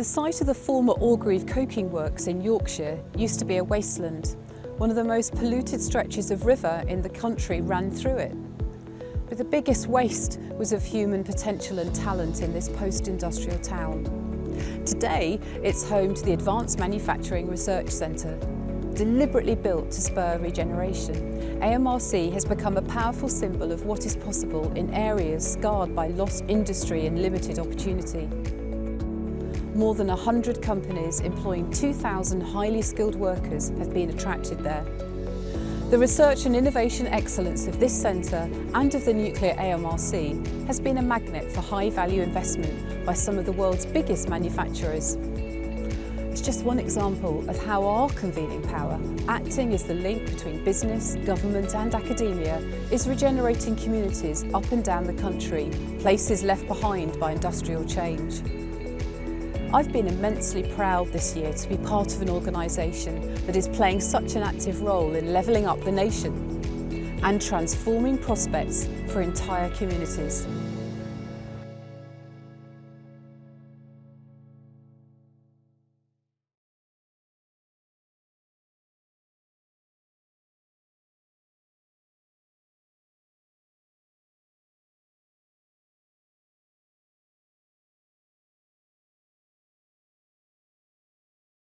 The site of the former Orgreave coking works in Yorkshire used to be a wasteland. One of the most polluted stretches of river in the country ran through it. But the biggest waste was of human potential and talent in this post-industrial town. Today, it's home to the Advanced Manufacturing Research Centre. Deliberately built to spur regeneration, AMRC has become a powerful symbol of what is possible in areas scarred by lost industry and limited opportunity. More than 100 companies employing 2,000 highly skilled workers have been attracted there. The research and innovation excellence of this centre and of the nuclear AMRC has been a magnet for high-value investment by some of the world's biggest manufacturers. It's just one example of how our convening power, acting as the link between business, government and academia, is regenerating communities up and down the country, places left behind by industrial change. I've been immensely proud this year to be part of an organisation that is playing such an active role in levelling up the nation and transforming prospects for entire communities.